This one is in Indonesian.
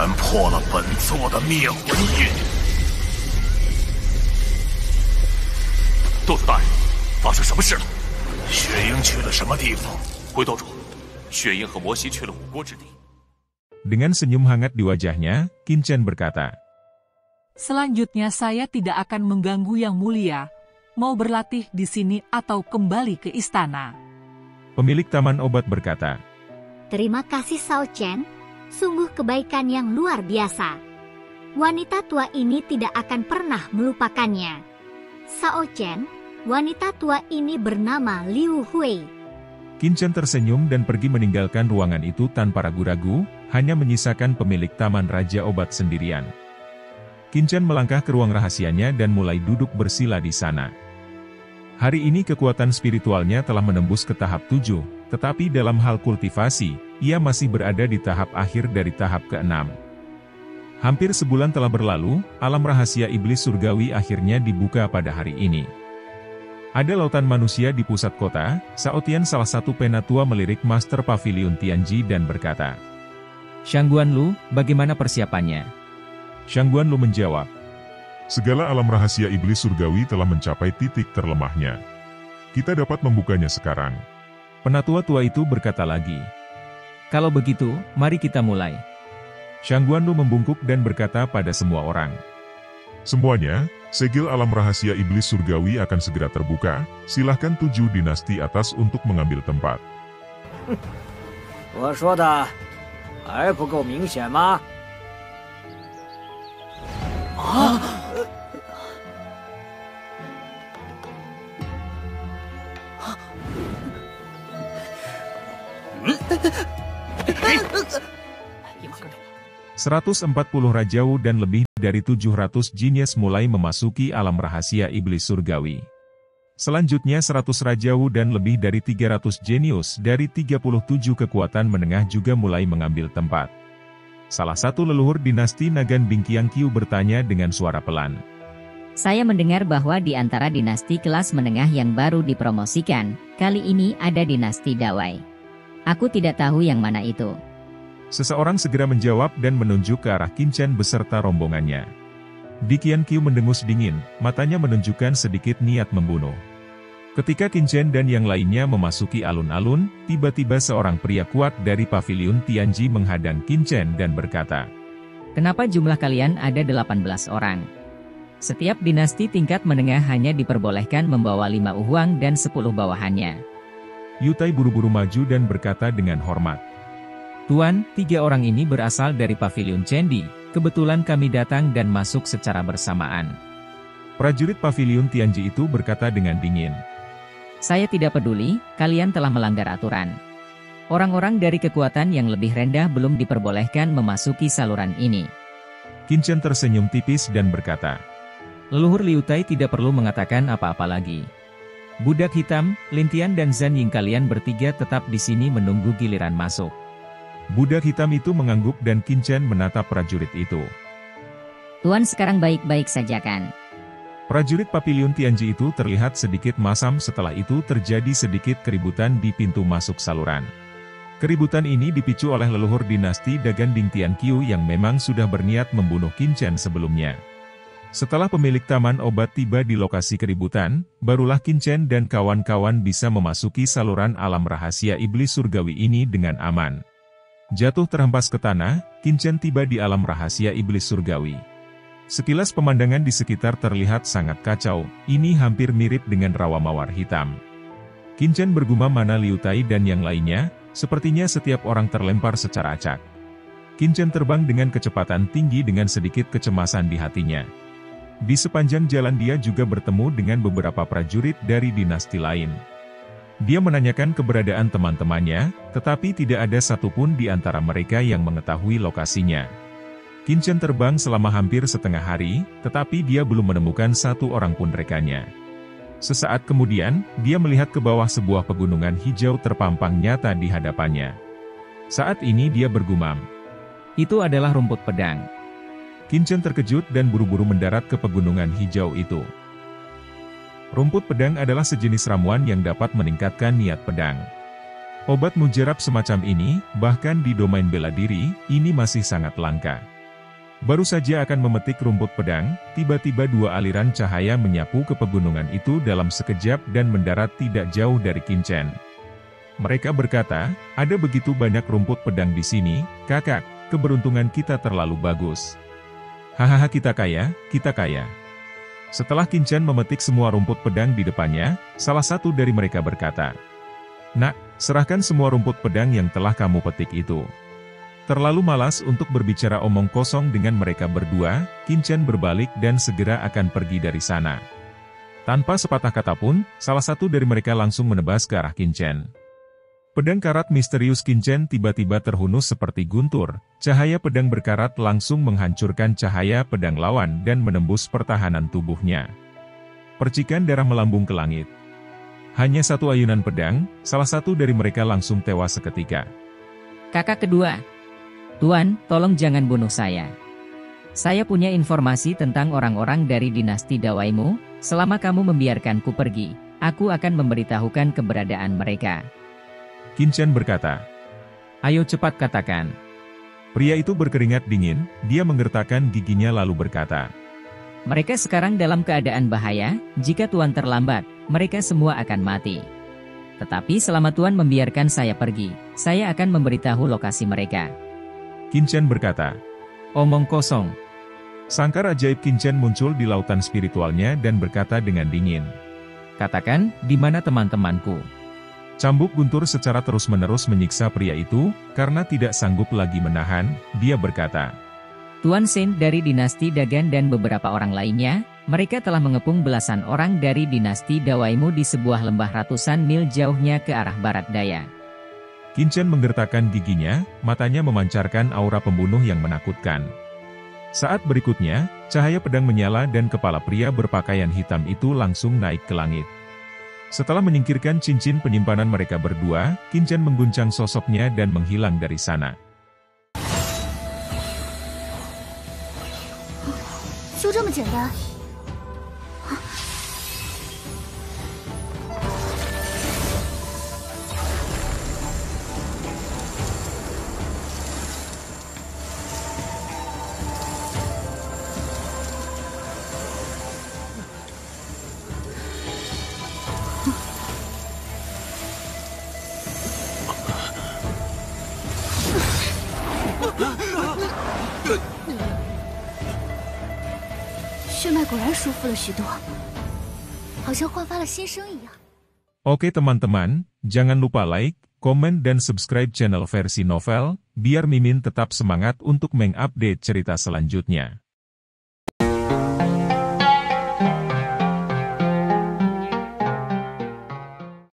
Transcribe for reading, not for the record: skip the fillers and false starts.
然破了本座的灭魂印。豆子大人，发生什么事了？雪鹰去了什么地方？回斗主，雪鹰和摩西去了五国之地。 Dengan senyum hangat di wajahnya, Qin Chen berkata, Selanjutnya saya tidak akan mengganggu yang mulia, mau berlatih di sini atau kembali ke istana. Pemilik taman obat berkata, Terima kasih Sao Chen, sungguh kebaikan yang luar biasa. Wanita tua ini tidak akan pernah melupakannya. Sao Chen, wanita tua ini bernama Liu Hui. Qin Chen tersenyum dan pergi meninggalkan ruangan itu tanpa ragu-ragu, hanya menyisakan pemilik taman Raja Obat sendirian. Qin Chen melangkah ke ruang rahasianya dan mulai duduk bersila di sana. Hari ini kekuatan spiritualnya telah menembus ke tahap 7, tetapi dalam hal kultivasi, ia masih berada di tahap akhir dari tahap ke-6. Hampir sebulan telah berlalu, alam rahasia iblis surgawi akhirnya dibuka pada hari ini. Ada lautan manusia di pusat kota. Sao Tian, salah satu penatua, melirik Master Pavilion Tianji dan berkata, Shang Guanlu, bagaimana persiapannya? Shang Guanlu menjawab, Segala alam rahasia iblis surgawi telah mencapai titik terlemahnya. Kita dapat membukanya sekarang. Penatua tua itu berkata lagi, Kalau begitu, mari kita mulai. Shang Guanlu membungkuk dan berkata pada semua orang, Semuanya, segel alam rahasia iblis surgawi akan segera terbuka, silahkan 7 dinasti atas untuk mengambil tempat. 我说的还不够明显吗？啊！ 140 Rajau dan lebih dari 700 jinius mulai memasuki alam rahasia iblis surgawi. Selanjutnya 100 Rajau dan lebih dari 300 jenius dari 37 kekuatan menengah juga mulai mengambil tempat. Salah satu leluhur dinasti Nagan Bingqiangqiu bertanya dengan suara pelan. Saya mendengar bahwa di antara dinasti kelas menengah yang baru dipromosikan, kali ini ada dinasti Dawei. Aku tidak tahu yang mana itu. Seseorang segera menjawab dan menunjuk ke arah Qin Chen beserta rombongannya. Di Qianqiu mendengus dingin, matanya menunjukkan sedikit niat membunuh. Ketika Qin Chen dan yang lainnya memasuki alun-alun, tiba-tiba seorang pria kuat dari Pavilion Tianji menghadang Qin Chen dan berkata, Kenapa jumlah kalian ada 18 orang? Setiap dinasti tingkat menengah hanya diperbolehkan membawa 5 uhuang dan 10 bawahannya. Yutai buru-buru maju dan berkata dengan hormat, Tuan, 3 orang ini berasal dari Pavilion Chendi. Kebetulan kami datang dan masuk secara bersamaan. Prajurit Pavilion Tianji itu berkata dengan dingin. Saya tidak peduli, kalian telah melanggar aturan. Orang-orang dari kekuatan yang lebih rendah belum diperbolehkan memasuki saluran ini. Qin Chen tersenyum tipis dan berkata, Leluhur Liu Tai tidak perlu mengatakan apa-apa lagi. Budak hitam, Lintian dan Zhan Ying, kalian bertiga tetap di sini menunggu giliran masuk. Budak hitam itu mengangguk dan Qin Chen menatap prajurit itu. Tuan sekarang baik-baik saja kan? Prajurit Pavilion Tianji itu terlihat sedikit masam. Setelah itu terjadi sedikit keributan di pintu masuk saluran. Keributan ini dipicu oleh leluhur dinasti Dagan Bingqiangqiu yang memang sudah berniat membunuh Qin Chen sebelumnya. Setelah pemilik taman obat tiba di lokasi keributan, barulah Qin Chen dan kawan-kawan bisa memasuki saluran alam rahasia iblis surgawi ini dengan aman. Jatuh terhempas ke tanah, Qin Chen tiba di alam rahasia iblis surgawi. Sekilas pemandangan di sekitar terlihat sangat kacau, ini hampir mirip dengan rawa mawar hitam. Qin Chen bergumam mana Liu Tai dan yang lainnya, sepertinya setiap orang terlempar secara acak. Qin Chen terbang dengan kecepatan tinggi dengan sedikit kecemasan di hatinya. Di sepanjang jalan dia juga bertemu dengan beberapa prajurit dari dinasti lain. Dia menanyakan keberadaan teman-temannya, tetapi tidak ada satupun di antara mereka yang mengetahui lokasinya. Qin Chen terbang selama hampir setengah hari, tetapi dia belum menemukan satu orang pun rekannya. Sesaat kemudian, dia melihat ke bawah sebuah pegunungan hijau terpampang nyata di hadapannya. Saat ini dia bergumam, Itu adalah rumput pedang. Qin Chen terkejut dan buru-buru mendarat ke pegunungan hijau itu. Rumput pedang adalah sejenis ramuan yang dapat meningkatkan niat pedang. Obat mujarab semacam ini, bahkan di domain bela diri, ini masih sangat langka. Baru saja akan memetik rumput pedang, tiba-tiba dua aliran cahaya menyapu ke pegunungan itu dalam sekejap dan mendarat tidak jauh dari Qin Chen. Mereka berkata, ada begitu banyak rumput pedang di sini, kakak, keberuntungan kita terlalu bagus. Hahaha, kita kaya, kita kaya. Setelah Qin Chen memetik semua rumput pedang di depannya, salah satu dari mereka berkata, "Nak, serahkan semua rumput pedang yang telah kamu petik itu." Terlalu malas untuk berbicara omong kosong dengan mereka berdua, Qin Chen berbalik dan segera akan pergi dari sana. Tanpa sepatah kata pun, salah satu dari mereka langsung menebas ke arah Qin Chen. Pedang karat misterius Qin Chen tiba-tiba terhunus seperti guntur, cahaya pedang berkarat langsung menghancurkan cahaya pedang lawan dan menembus pertahanan tubuhnya. Percikan darah melambung ke langit. Hanya satu ayunan pedang, salah satu dari mereka langsung tewas seketika. Kakak kedua. Tuan, tolong jangan bunuh saya. Saya punya informasi tentang orang-orang dari dinasti Dawaimu, selama kamu membiarkanku pergi, aku akan memberitahukan keberadaan mereka. Qin Chen berkata, Ayo cepat katakan. Pria itu berkeringat dingin, dia menggertakkan giginya lalu berkata, Mereka sekarang dalam keadaan bahaya, jika Tuan terlambat, mereka semua akan mati. Tetapi selama Tuan membiarkan saya pergi, saya akan memberitahu lokasi mereka. Qin Chen berkata, Omong kosong. Sangkar ajaib Qin Chen muncul di lautan spiritualnya dan berkata dengan dingin, Katakan, di mana teman-temanku? Cambuk guntur secara terus-menerus menyiksa pria itu, karena tidak sanggup lagi menahan, dia berkata, Tuan Sen dari dinasti Dagan dan beberapa orang lainnya, mereka telah mengepung belasan orang dari dinasti Dawaimu di sebuah lembah ratusan mil jauhnya ke arah barat daya. Qin Chen menggertakkan giginya, matanya memancarkan aura pembunuh yang menakutkan. Saat berikutnya, cahaya pedang menyala dan kepala pria berpakaian hitam itu langsung naik ke langit. Setelah menyingkirkan cincin penyimpanan mereka berdua, Qin Chen mengguncang sosoknya dan menghilang dari sana. 就这么简单？ 血脉果然舒服了许多，好像焕发了新生一样。 Oke teman-teman, jangan lupa like, komen dan subscribe channel versi novel, biar Mimin tetap semangat untuk mengupdate cerita selanjutnya.